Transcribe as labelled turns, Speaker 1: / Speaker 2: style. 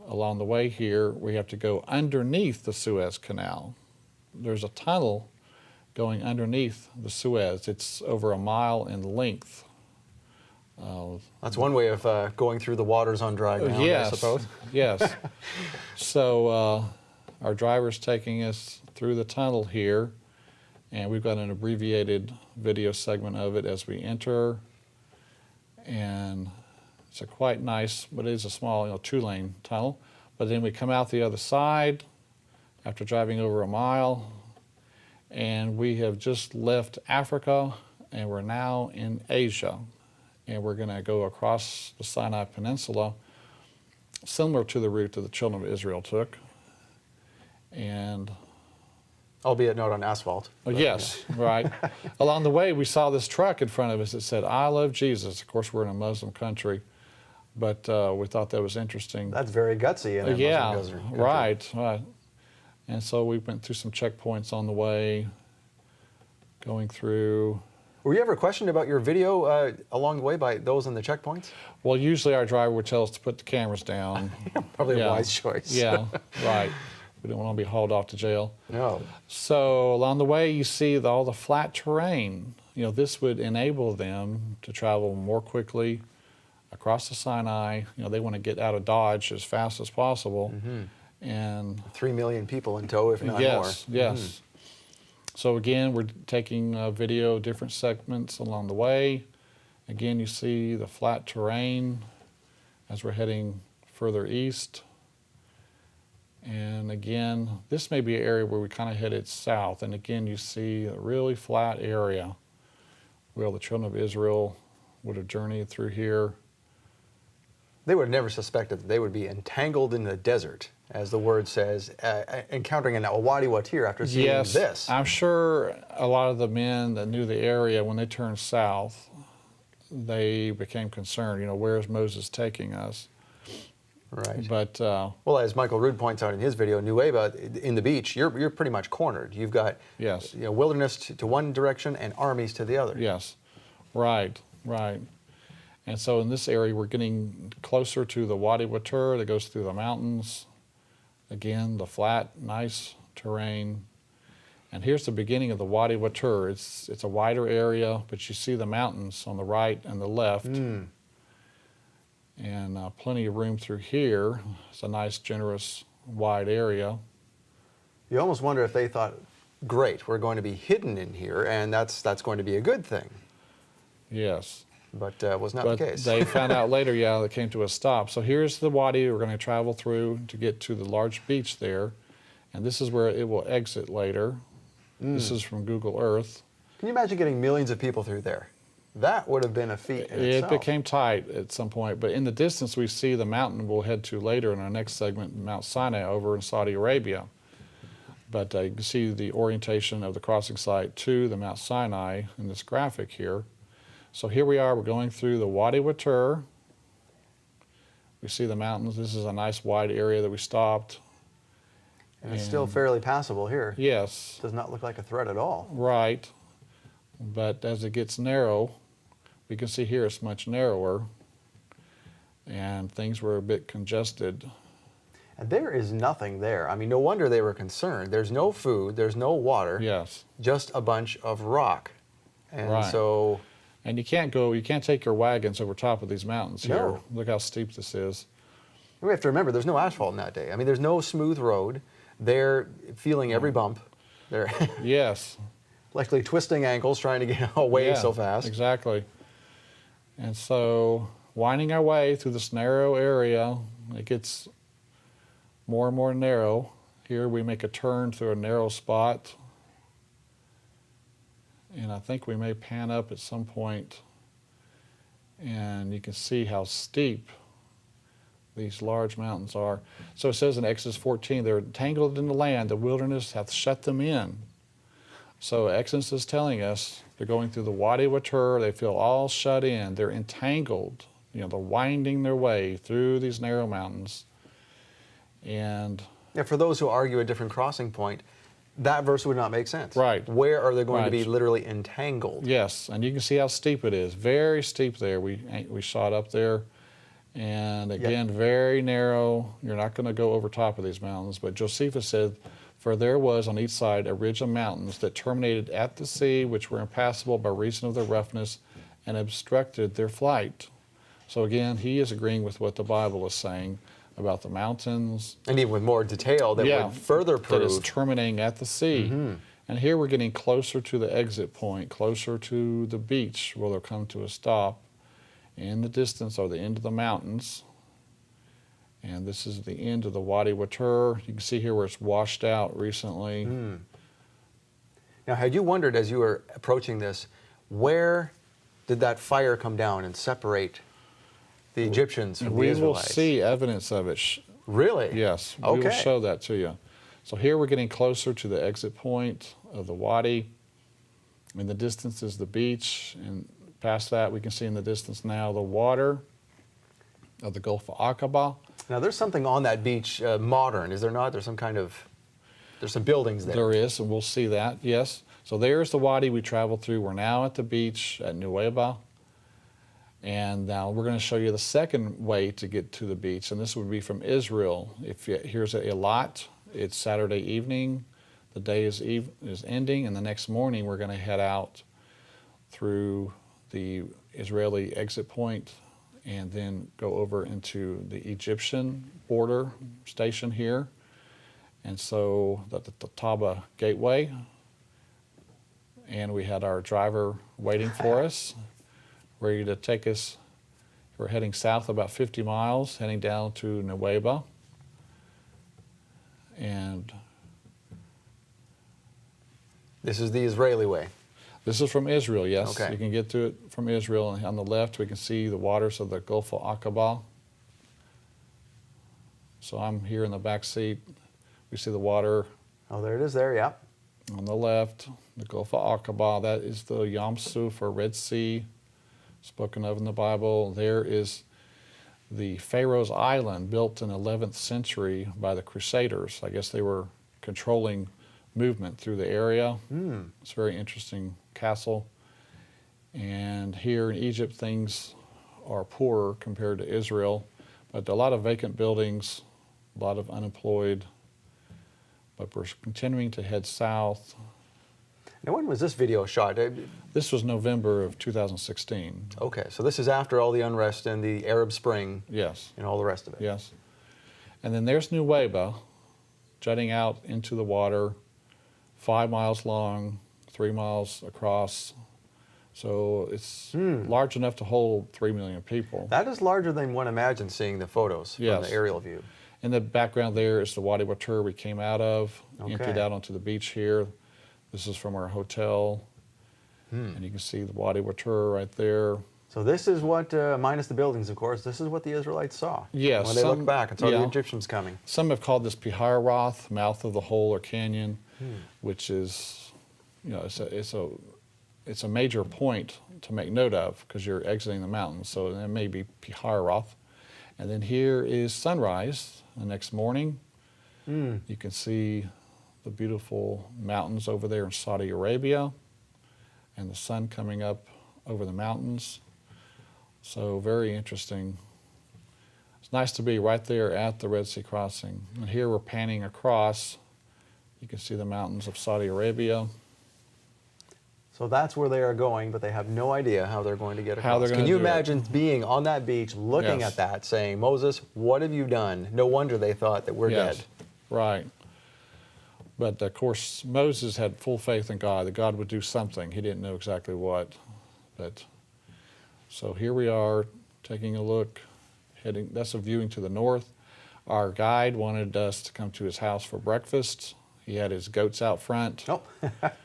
Speaker 1: along the way here, we have to go underneath the Suez Canal. There's a tunnel going underneath the Suez. It's over a mile in length.
Speaker 2: That's one way of going through the waters on dry ground,
Speaker 1: yes,
Speaker 2: I suppose.
Speaker 1: Yes. So our driver's taking us through the tunnel here, and we've got an abbreviated video segment of it as we enter. And it's a quite nice, but it is a small, 2-lane tunnel. But then we come out the other side after driving over a mile, and we have just left Africa, and we're now in Asia. And we're going to go across the Sinai Peninsula, similar to the route that the children of Israel took. And
Speaker 2: albeit not on asphalt.
Speaker 1: Yes, yeah. Right. Along the way, we saw this truck in front of us that said, "I love Jesus." Of course, we're in a Muslim country, but we thought that was interesting.
Speaker 2: That's very gutsy in a Muslim country.
Speaker 1: Right. And so we went through some checkpoints on the way, going through.
Speaker 2: Were you ever questioned about your video along the way by those in the checkpoints?
Speaker 1: Well, usually our driver would tell us to put the cameras down.
Speaker 2: Probably a wise choice.
Speaker 1: Yeah, right. We don't want to be hauled off to jail.
Speaker 2: No.
Speaker 1: So along the way, you see all the flat terrain. This would enable them to travel more quickly across the Sinai. They want to get out of Dodge as fast as possible.
Speaker 2: Mm-hmm.
Speaker 1: And
Speaker 2: 3 million people in tow, if not more.
Speaker 1: Yes. Mm-hmm. So again, we're taking video, different segments along the way. Again, you see the flat terrain as we're heading further east. And again, this may be an area where we kind of headed south. And again, you see a really flat area where the children of Israel would have journeyed through here.
Speaker 2: They would have never suspected that they would be entangled in the desert, as the word says, encountering a Wadi Watir after seeing this.
Speaker 1: Yes, I'm sure a lot of the men that knew the area, when they turned south, they became concerned, where is Moses taking us?
Speaker 2: Right.
Speaker 1: But
Speaker 2: well, as Michael Rood points out in his video, Nueva, in the beach, you're pretty much cornered. You've got
Speaker 1: yes,
Speaker 2: wilderness to one direction and armies to the other.
Speaker 1: Yes, right. And so in this area, we're getting closer to the Wadi Watir that goes through the mountains. Again, the flat, nice terrain. And here's the beginning of the Wadi Watir. It's a wider area, but you see the mountains on the right and the left. And plenty of room through here. It's a nice, generous, wide area.
Speaker 2: You almost wonder if they thought, great, we're going to be hidden in here, and that's going to be a good thing.
Speaker 1: Yes.
Speaker 2: But was not the case.
Speaker 1: They found out later, they came to a stop. So here's the wadi we're going to travel through to get to the large beach there. And this is where it will exit later. This is from Google Earth.
Speaker 2: Can you imagine getting millions of people through there? That would have been a feat in itself.
Speaker 1: It became tight at some point. But in the distance, we see the mountain we'll head to later in our next segment, Mount Sinai over in Saudi Arabia. But you can see the orientation of the crossing site to the Mount Sinai in this graphic here. So here we are, we're going through the Wadi Watir. We see the mountains. This is a nice wide area that we stopped.
Speaker 2: And it's still fairly passable here.
Speaker 1: Yes.
Speaker 2: Does not look like a threat at all.
Speaker 1: Right. But as it gets narrow, we can see here it's much narrower. And things were a bit congested.
Speaker 2: And there is nothing there. I mean, no wonder they were concerned. There's no food, there's no water.
Speaker 1: Yes.
Speaker 2: Just a bunch of rock. And
Speaker 1: right.
Speaker 2: so...
Speaker 1: And you can't take your wagons over top of these mountains here.
Speaker 2: No.
Speaker 1: Look how steep this is.
Speaker 2: We have to remember, there's no asphalt in that day. I mean, there's no smooth road. They're feeling every bump. They're
Speaker 1: yes.
Speaker 2: likely twisting ankles trying to get away so fast.
Speaker 1: Exactly. And so, winding our way through this narrow area, it gets more and more narrow. Here we make a turn through a narrow spot. And I think we may pan up at some point, and you can see how steep these large mountains are. So it says in Exodus 14, they're entangled in the land, the wilderness hath shut them in. So Exodus is telling us they're going through the Wadi Watir, they feel all shut in, they're entangled, they're winding their way through these narrow mountains. And
Speaker 2: yeah, for those who argue a different crossing point, that verse would not make sense.
Speaker 1: Right.
Speaker 2: Where are they going to be literally entangled?
Speaker 1: Yes, and you can see how steep it is. Very steep there. We shot up there, And again, very narrow. You're not going to go over top of these mountains. But Josephus said, for there was on each side a ridge of mountains that terminated at the sea, which were impassable by reason of their roughness and obstructed their flight. So again, he is agreeing with what the Bible is saying about the mountains.
Speaker 2: And even with more detail that would further prove.
Speaker 1: That it's terminating at the sea. And here we're getting closer to the exit point, closer to the beach where they'll come to a stop. In the distance are the end of the mountains. And this is the end of the Wadi Watur. You can see here where it's washed out recently.
Speaker 2: Now, had you wondered as you were approaching this, where did that fire come down and separate the Egyptians from the Israelites?
Speaker 1: We will see evidence of it.
Speaker 2: Really?
Speaker 1: Yes, we will show that to you. So here we're getting closer to the exit point of the Wadi. In the distance is the beach, and past that we can see in the distance now the water of the Gulf of Aqaba.
Speaker 2: Now there's something on that beach modern, is there not? There's some kind of, there's some buildings there.
Speaker 1: There is, and we'll see that, yes. So there's the Wadi we traveled through. We're now at the beach at Nuweiba. And now we're going to show you the second way to get to the beach, and this would be from Israel. Here's Eilat. It's Saturday evening. The day is ending, and the next morning we're going to head out through the Israeli exit point and then go over into the Egyptian border station here. And so the Taba Gateway, and we had our driver waiting for us, ready to take us. We're heading south about 50 miles, heading down to Nuweiba. And
Speaker 2: this is the Israeli way.
Speaker 1: This is from Israel, yes.
Speaker 2: Okay.
Speaker 1: You can get to it from Israel. And on the left, we can see the waters of the Gulf of Aqaba. So I'm here in the back seat. We see the water.
Speaker 2: Oh, there it is there, yeah.
Speaker 1: On the left, the Gulf of Aqaba. That is the Yam Suf, or Red Sea, spoken of in the Bible. There is the Pharaoh's Island, built in the 11th century by the Crusaders. I guess they were controlling movement through the area. It's a very interesting castle. And here in Egypt, things are poorer compared to Israel, but a lot of vacant buildings, a lot of unemployed, but we're continuing to head south.
Speaker 2: Now, when was this video shot?
Speaker 1: This was November of 2016.
Speaker 2: Okay, so this is after all the unrest and the Arab Spring.
Speaker 1: Yes.
Speaker 2: And all the rest of it.
Speaker 1: Yes. And then there's Nuweiba, jutting out into the water, 5 miles long, 3 miles across. So it's large enough to hold 3 million people.
Speaker 2: That is larger than one imagines seeing the photos from the aerial view.
Speaker 1: In the background there is the Wadi Watur we came out of, emptied out onto the beach here. This is from our hotel. And you can see the Wadi Watur right there.
Speaker 2: So this is what, minus the buildings, of course, this is what the Israelites saw.
Speaker 1: Yes.
Speaker 2: When they looked back and saw the Egyptians coming.
Speaker 1: Some have called this Piharoth, mouth of the hole or canyon, which is, you know, it's a major point to make note of because you're exiting the mountains. So it may be Piharoth. And then here is sunrise the next morning. You can see the beautiful mountains over there in Saudi Arabia and the sun coming up over the mountains. So very interesting. It's nice to be right there at the Red Sea crossing. And here we're panning across. You can see the mountains of Saudi Arabia.
Speaker 2: So that's where they are going, but they have no idea how they're going to get across.
Speaker 1: How they're
Speaker 2: Can
Speaker 1: going to
Speaker 2: you
Speaker 1: do it.
Speaker 2: imagine being on that beach, looking at that, saying, Moses, what have you done? No wonder they thought that we're dead.
Speaker 1: Right. But of course, Moses had full faith in God, that God would do something. He didn't know exactly what. But so here we are, taking a look, heading, that's a viewing to the north. Our guide wanted us to come to his house for breakfast. He had his goats out front.
Speaker 2: Oh.